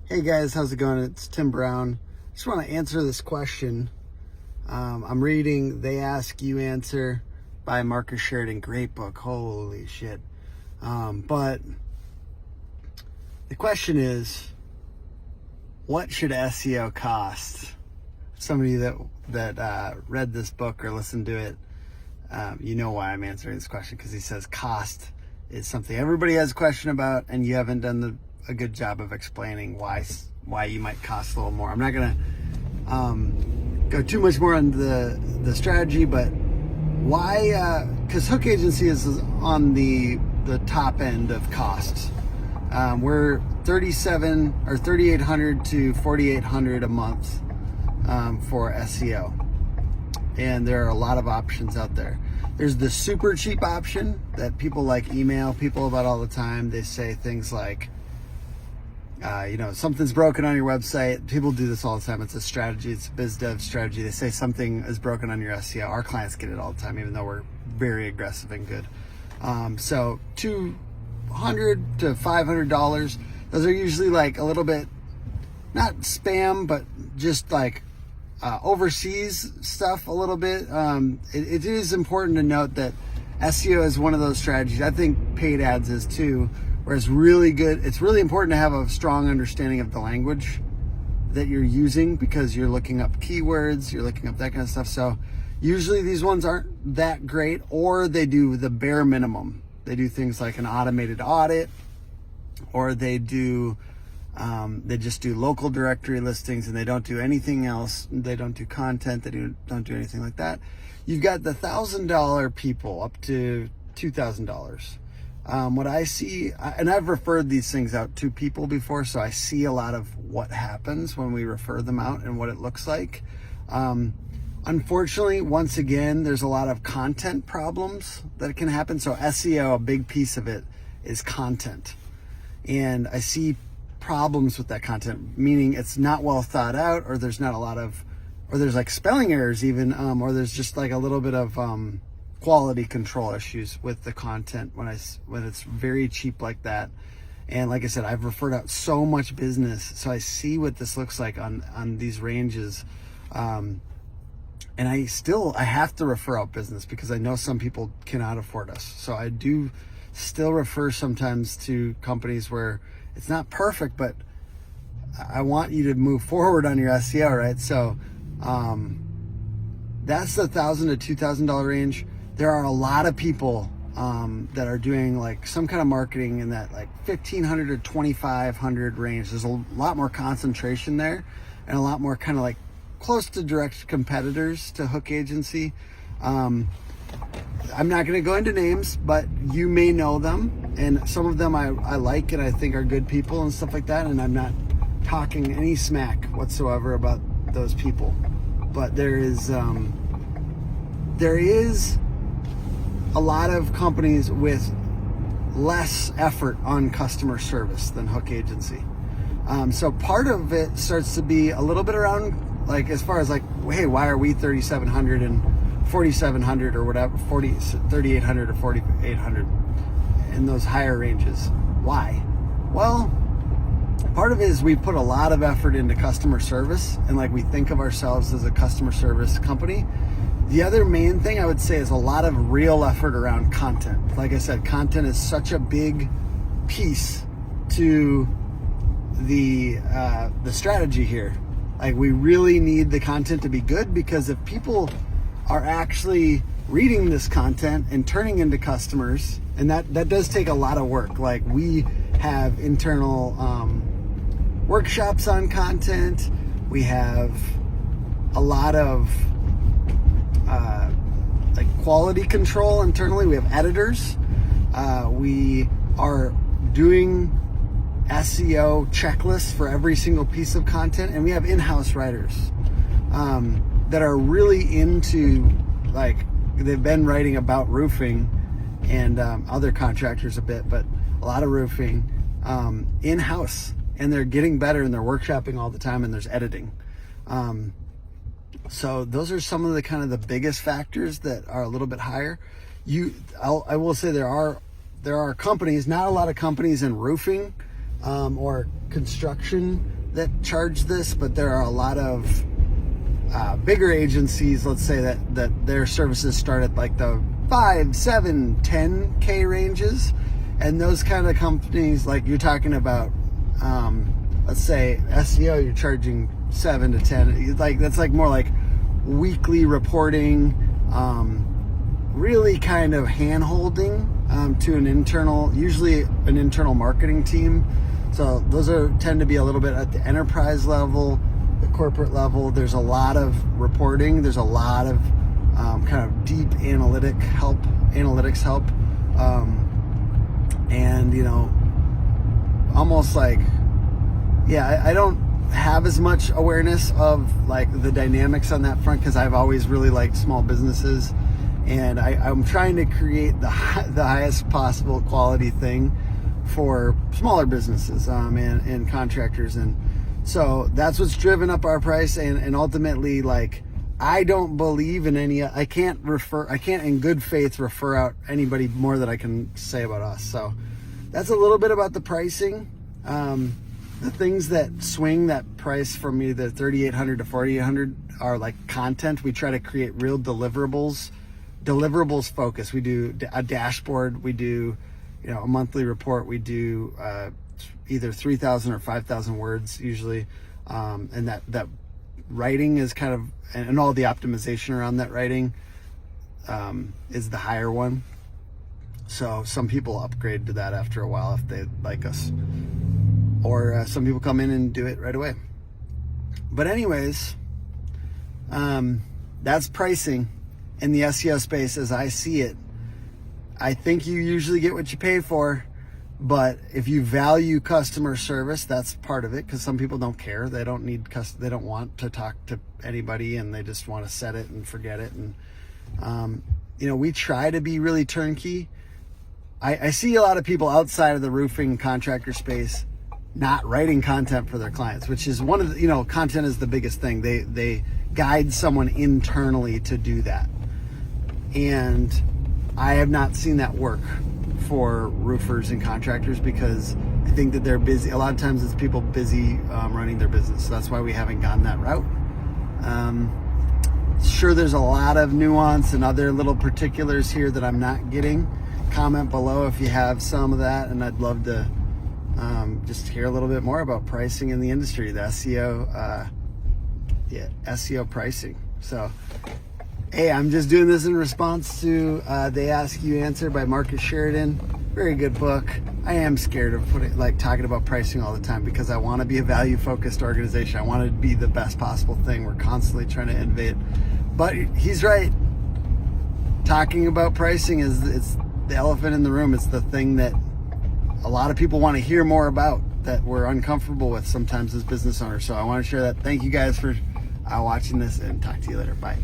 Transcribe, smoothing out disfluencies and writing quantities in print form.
Hey guys, how's it going? It's Tim Brown. Just want to answer this question. I'm reading They Ask You Answer by Marcus Sheridan. Great book. Holy shit. But the question is, what should SEO cost? Somebody that read this book or listened to it, you know why I'm answering this question, because he says cost is something everybody has a question about, and you haven't done a good job of explaining why you might cost a little more. I'm not gonna go too much more on the strategy, but why? Because Hook Agency is on the top end of costs. We're $3,800 to $4,800 a month for SEO, and there are a lot of options out there. There's the super cheap option that people email people about all the time. They say things like, something's broken on your website. People do this all the time. It's a strategy. It's a biz dev strategy. They say something is broken on your SEO. Our clients get it all the time, even though we're very aggressive and good. So $200 to $500. Those are usually a little bit, not spam, but just overseas stuff a little bit. It is important to note that SEO is one of those strategies. I think paid ads is too, where it's really good. It's really important to have a strong understanding of the language that you're using, because you're looking up keywords, you're looking up that kind of stuff. So usually these ones aren't that great, or they do the bare minimum. They do things like an automated audit, or they just do local directory listings, and they don't do anything else. They don't do content. They don't do anything like that. You've got the $1,000 people up to $2,000. What I see, and I've referred these things out to people before, so I see a lot of what happens when we refer them out and what it looks like. Unfortunately, once again, there's a lot of content problems that can happen. So SEO, a big piece of it is content. And I see problems with that content, meaning it's not well thought out, or there's not a lot of, or there's spelling errors even, or there's just a little bit of quality control issues with the content when it's very cheap like that. And like I said, I've referred out so much business, so I see what this looks like on these ranges. And I have to refer out business because I know some people cannot afford us. So I do still refer sometimes to companies where it's not perfect, but I want you to move forward on your SEO, right? So that's the $1,000 to $2,000 range. There are a lot of people that are doing some kind of marketing in that $1,500 to $2,500 range. There's a lot more concentration there, and a lot more kind of close to direct competitors to Hook Agency. I'm not going to go into names, but you may know them, and some of them I like and I think are good people and stuff like that, and I'm not talking any smack whatsoever about those people. But there is a lot of companies with less effort on customer service than Hook Agency. So part of it starts to be a little bit around as far as hey, why are we $3,700 and $4,700 or whatever, $3,800 or $4,800 in those higher ranges? Why? Well, part of it is we put a lot of effort into customer service, and we think of ourselves as a customer service company. The other main thing I would say is a lot of real effort around content. Like I said, content is such a big piece to the strategy here. We really need the content to be good, because if people are actually reading this content and turning into customers, and that does take a lot of work. We have internal workshops on content. We have a lot of quality control internally. We have editors. We are doing SEO checklists for every single piece of content, and we have in-house writers that are really into they've been writing about roofing and other contractors a bit, but a lot of roofing in-house, and they're getting better, and they're workshopping all the time, and there's editing. So those are some of the kind of the biggest factors that are a little bit higher. I will say there are companies, not a lot of companies in roofing or construction that charge this, but there are a lot of bigger agencies, let's say that their services start at like the 5, 7, 10K ranges. And those kind of companies, like you're talking about, let's say SEO, you're charging 7 to 10. Like that's like more like weekly reporting, really kind of hand-holding to usually an internal marketing team. So those tend to be a little bit at the enterprise level, the corporate level. There's a lot of reporting. There's a lot of kind of deep analytics help. And almost like, I don't have as much awareness of like the dynamics on that front because I've always really liked small businesses, and I'm trying to create the highest possible quality thing for smaller businesses and contractors. And so that's what's driven up our price. And ultimately, like, I don't believe in I can't in good faith refer out anybody more than I can say about us. So that's a little bit about the pricing. The things that swing that price from either $3,800 to $4,800 are like content. We try to create real deliverables focus. We do a dashboard. We do, a monthly report. We do either 3,000 or 5,000 words usually. And that writing is kind of, and all the optimization around that writing is the higher one. So some people upgrade to that after a while if they like us, or some people come in and do it right away. But anyways, that's pricing in the SEO space as I see it. I think you usually get what you pay for, but if you value customer service, that's part of it, because some people don't care. They don't want to talk to anybody, and they just want to set it and forget it. And we try to be really turnkey. I see a lot of people outside of the roofing contractor space not writing content for their clients, which is one of the, content is the biggest thing. They guide someone internally to do that. And I have not seen that work for roofers and contractors, because I think that they're busy. A lot of times it's people busy running their business. So that's why we haven't gone that route. Sure, there's a lot of nuance and other little particulars here that I'm not getting. Comment below if you have some of that, and I'd love to just hear a little bit more about pricing in the industry, the SEO, SEO pricing. So, hey, I'm just doing this in response to They Ask You Answer by Marcus Sheridan. Very good book. I am scared of talking about pricing all the time, because I want to be a value-focused organization. I want to be the best possible thing. We're constantly trying to innovate. But he's right. Talking about pricing it's the elephant in the room. It's the thing that a lot of people want to hear more about, that we're uncomfortable with sometimes as business owners. So I want to share that. Thank you guys for watching this, and talk to you later. Bye.